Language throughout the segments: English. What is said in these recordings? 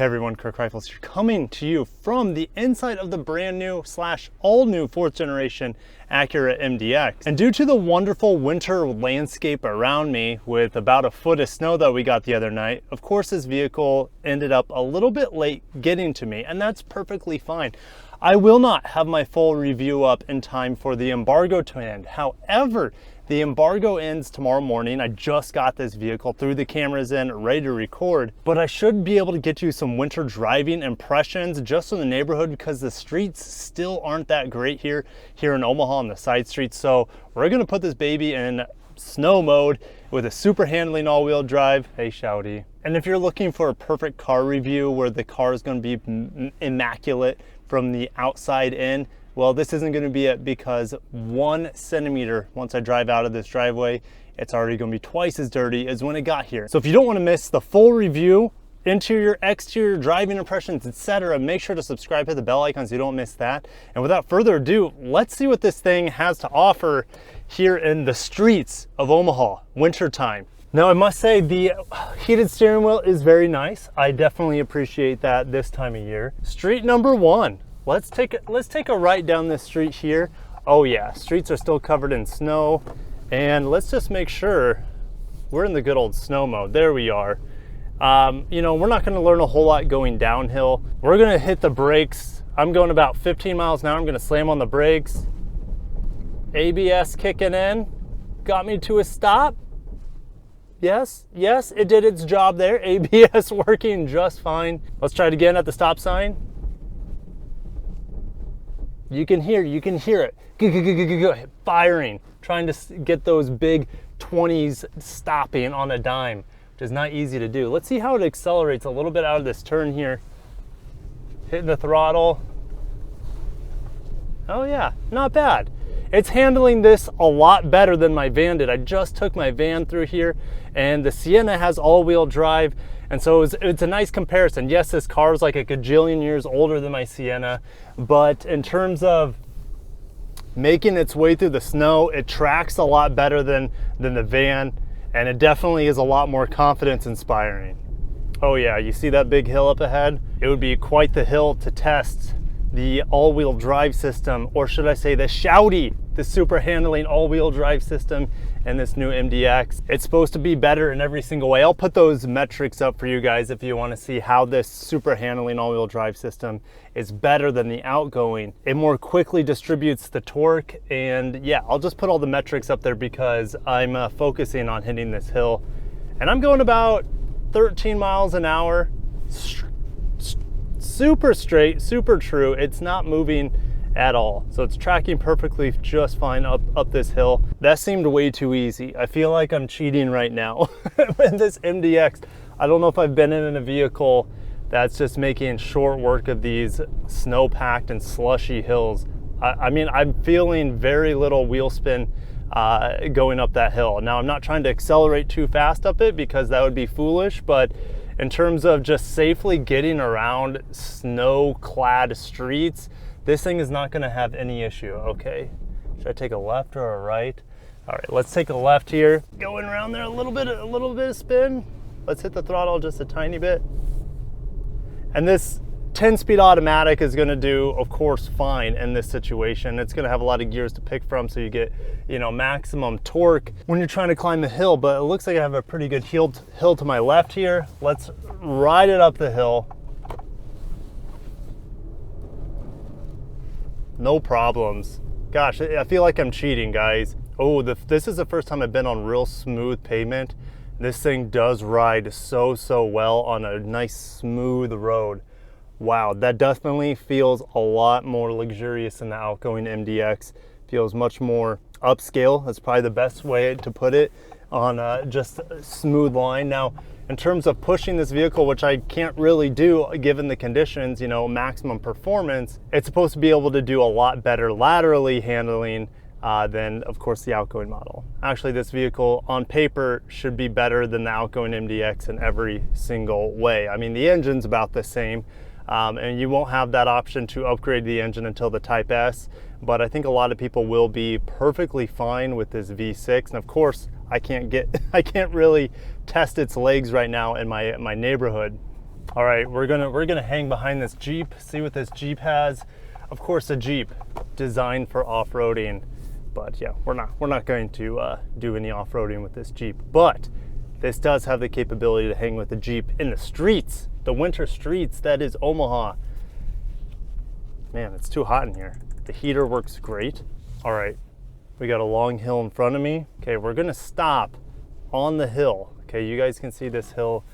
Hey everyone, Kirk Rifles here, coming to you from the inside of the brand new / all new 4th generation Acura MDX. And due to the wonderful winter landscape around me with about a foot of snow that we got the other night, of course this vehicle ended up a little bit late getting to me, and that's perfectly fine. I will not have my full review up in time for the embargo to end. However, the embargo ends tomorrow morning. I just got this vehicle, threw the cameras in, ready to record, but I should be able to get you some winter driving impressions just in the neighborhood because the streets still aren't that great here in Omaha on the side streets. So we're gonna put this baby in snow mode with a super handling all-wheel drive. Hey, SH-AWDy. And if you're looking for a perfect car review where the car is gonna be immaculate from the outside in, well, this isn't going to be it, because 1 centimeter once I drive out of this driveway, it's already going to be twice as dirty as when it got here. So if you don't want to miss the full review, interior, exterior, driving impressions, etc., make sure to subscribe, hit the bell icon so you don't miss that. And without further ado, let's see what this thing has to offer here in the streets of Omaha, wintertime. Now, I must say the heated steering wheel is very nice. I definitely appreciate that this time of year. Street number 1. Let's take a right down this street here. Oh yeah, streets are still covered in snow. And let's just make sure we're in the good old snow mode. There we are. You know, we're not gonna learn a whole lot going downhill. We're gonna hit the brakes. I'm going about 15 miles an hour. I'm gonna slam on the brakes. ABS kicking in. Got me to a stop. Yes, it did its job there. ABS working just fine. Let's try it again at the stop sign. You can hear it firing, trying to get those big 20s stopping on a dime, which is not easy to do. Let's see how it accelerates a little bit out of this turn here. Hitting the throttle. Oh yeah, not bad. It's handling this a lot better than my van did. I just took my van through here, and the Sienna has all-wheel drive, and so it's a nice comparison. Yes, this car is like a gajillion years older than my Sienna, but in terms of making its way through the snow, it tracks a lot better than the van, and it definitely is a lot more confidence inspiring. Oh yeah, you see that big hill up ahead? It would be quite the hill to test the all-wheel drive system, or should I say the SH-AWDy, the super handling all-wheel drive system in this new MDX. It's supposed to be better in every single way. I'll put those metrics up for you guys if you want to see how this super handling all-wheel drive system is better than the outgoing. It more quickly distributes the torque, and yeah, I'll just put all the metrics up there because I'm focusing on hitting this hill. And I'm going about 13 miles an hour. Super straight, super true. It's not moving at all. So it's tracking perfectly just fine up this hill. That seemed way too easy. I feel like I'm cheating right now with this MDX. I don't know if I've been in a vehicle that's just making short work of these snow-packed and slushy hills. I mean, I'm feeling very little wheel spin going up that hill. Now, I'm not trying to accelerate too fast up it because that would be foolish, but in terms of just safely getting around snow-clad streets, this thing is not gonna have any issue. Okay, should I take a left or a right? All right, let's take a left here. Going around there a little bit of spin. Let's hit the throttle just a tiny bit. And this 10-speed automatic is gonna do, of course, fine in this situation. It's gonna have a lot of gears to pick from, so you get, you know, maximum torque when you're trying to climb the hill. But it looks like I have a pretty good hill to my left here. Let's ride it up the hill. No problems. Gosh, I feel like I'm cheating, guys. Oh, this is the first time I've been on real smooth pavement. This thing does ride so well on a nice smooth road. Wow, that definitely feels a lot more luxurious than the outgoing MDX. Feels much more upscale. That's probably the best way to put it, on just a smooth line. Now, in terms of pushing this vehicle, which I can't really do given the conditions, you know, maximum performance, it's supposed to be able to do a lot better laterally handling than, of course, the outgoing model. Actually, this vehicle on paper should be better than the outgoing MDX in every single way. I mean, the engine's about the same. And you won't have that option to upgrade the engine until the Type S, but I think a lot of people will be perfectly fine with this V6. And of course, I can't really test its legs right now in my neighborhood. All right, we're gonna hang behind this Jeep, see what this Jeep has. Of course, a Jeep designed for off-roading, but yeah, we're not going to do any off-roading with this Jeep. But this does have the capability to hang with the Jeep in the streets, the winter streets that is Omaha. Man, it's too hot in here. The heater works great. All right, we got a long hill in front of me. Okay, we're gonna stop on the hill. Okay, you guys can see this hill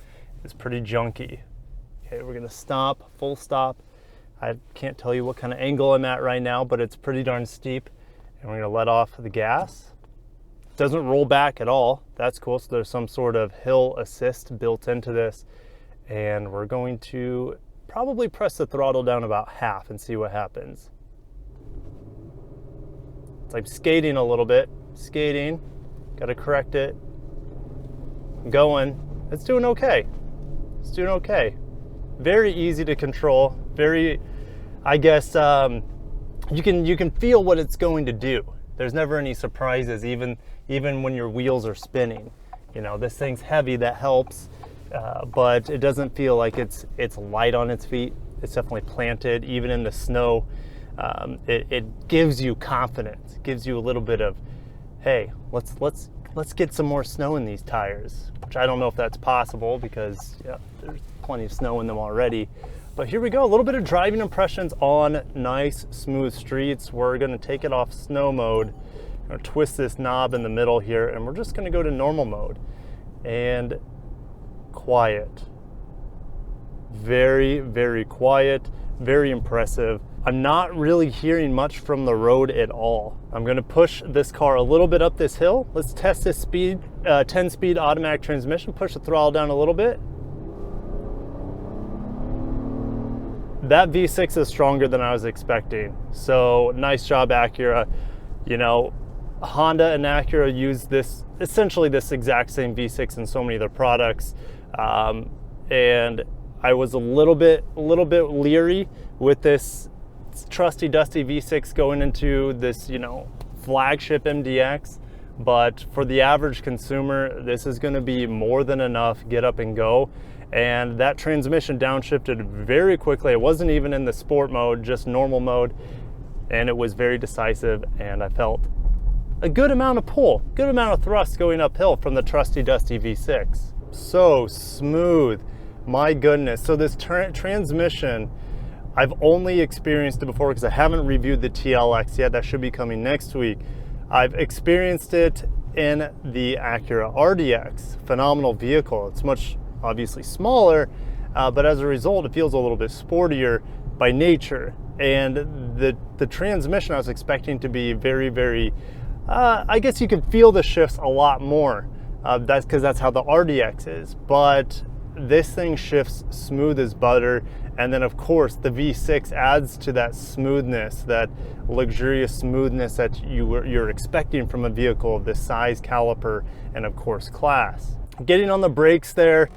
is pretty junky. Okay, we're gonna stop, full stop. I can't tell you what kind of angle I'm at right now, but it's pretty darn steep. And we're gonna let off the gas. It doesn't roll back at all. That's cool, so there's some sort of hill assist built into this. And we're going to probably press the throttle down about half and see what happens. It's like skating a little bit. Skating, gotta correct it. I'm going, it's doing okay. It's doing okay. Very easy to control. Very, I guess, you can feel what it's going to do. There's never any surprises, even when your wheels are spinning. You know, this thing's heavy, that helps, but it doesn't feel like it's light on its feet. It's definitely planted, even in the snow. It gives you confidence. It gives you a little bit of, hey, let's get some more snow in these tires, which I don't know if that's possible because yeah, there's plenty of snow in them already. But here we go, a little bit of driving impressions on nice, smooth streets. We're gonna take it off snow mode, twist this knob in the middle here, and we're just gonna go to normal mode. And quiet. Very, very quiet, very impressive. I'm not really hearing much from the road at all. I'm gonna push this car a little bit up this hill. Let's test this speed, 10-speed automatic transmission. Push the throttle down a little bit. That V6 is stronger than I was expecting. So nice job, Acura. You know, Honda and Acura use this, essentially this exact same V6 in so many of their products. And I was a little bit leery with this trusty dusty V6 going into this, you know, flagship MDX. But for the average consumer, this is gonna be more than enough get up and go. And that transmission downshifted very quickly. It wasn't even in the sport mode, just normal mode. And it was very decisive, and I felt a good amount of pull, good amount of thrust going uphill from the trusty dusty V6. So smooth, my goodness. So this transmission, I've only experienced it before because I haven't reviewed the TLX yet. That should be coming next week. I've experienced it in the Acura RDX, phenomenal vehicle. It's much obviously smaller, but as a result, it feels a little bit sportier by nature. And the transmission I was expecting to be very, very, I guess you could feel the shifts a lot more. That's because that's how the RDX is. But this thing shifts smooth as butter. And then of course the V6 adds to that smoothness, that luxurious smoothness that you're expecting from a vehicle of this size, caliper, and of course class. Getting on the brakes there,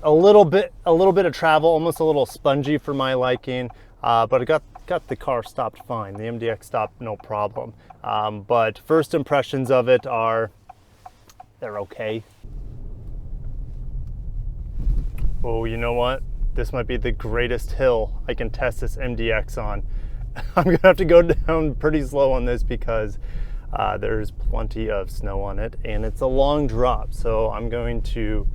a little bit of travel, almost a little spongy for my liking, but I got the car stopped fine. The MDX stopped no problem. But first impressions of it are, they're okay. Oh, you know what? This might be the greatest hill I can test this MDX on. I'm gonna have to go down pretty slow on this because there's plenty of snow on it and it's a long drop. So I'm going to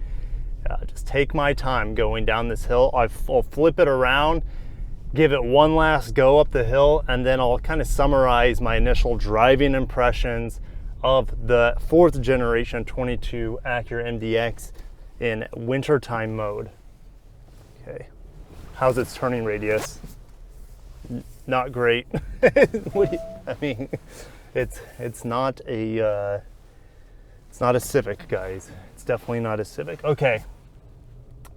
just take my time going down this hill. I'll flip it around, give it one last go up the hill, and then I'll kind of summarize my initial driving impressions of the 4th generation 22 Acura MDX in wintertime mode. Okay, how's its turning radius? Not great. I mean, it's not a Civic, guys. It's definitely not a Civic. Okay,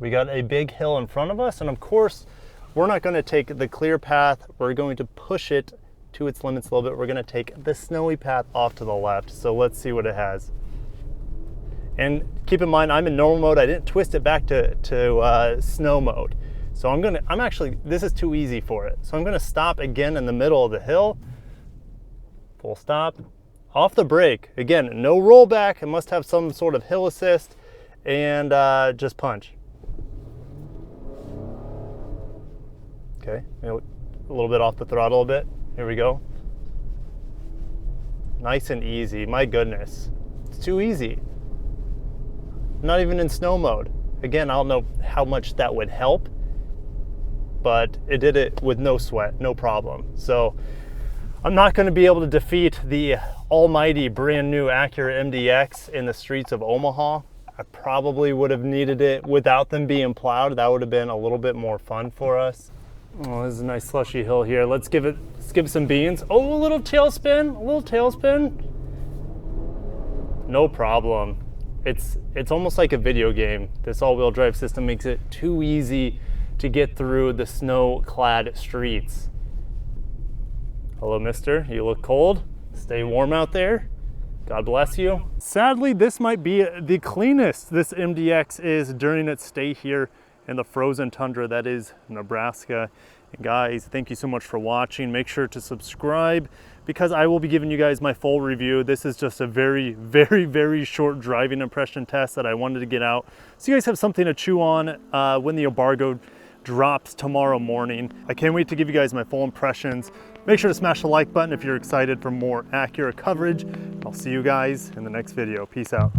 we got a big hill in front of us, and of course, we're not going to take the clear path. We're going to push it to its limits a little bit. We're going to take the snowy path off to the left. So let's see what it has. And keep in mind, I'm in normal mode. I didn't twist it back to snow mode. So I'm actually, this is too easy for it. So I'm gonna stop again in the middle of the hill. Full stop, off the brake. Again, no rollback. It must have some sort of hill assist, and just punch. Okay, a little bit off the throttle a bit. Here we go. Nice and easy, my goodness. It's too easy. Not even in snow mode. Again, I don't know how much that would help, but it did it with no sweat, no problem. So I'm not going to be able to defeat the almighty brand new Acura MDX in the streets of Omaha. I probably would have needed it without them being plowed. That would have been a little bit more fun for us. Oh, this is a nice slushy hill here. Let's give it some beans. Oh, a little tailspin, No problem. It's almost like a video game. This all-wheel drive system makes it too easy to get through the snow-clad streets. Hello, mister. You look cold. Stay warm out there. God bless you. Sadly, this might be the cleanest this MDX is during its stay here in the frozen tundra that is Nebraska. And guys, thank you so much for watching. Make sure to subscribe because I will be giving you guys my full review. This is just a very, very, very short driving impression test that I wanted to get out so you guys have something to chew on when the embargo drops tomorrow morning. I can't wait to give you guys my full impressions. Make sure to smash the like button if you're excited for more Acura coverage. I'll see you guys in the next video. Peace out.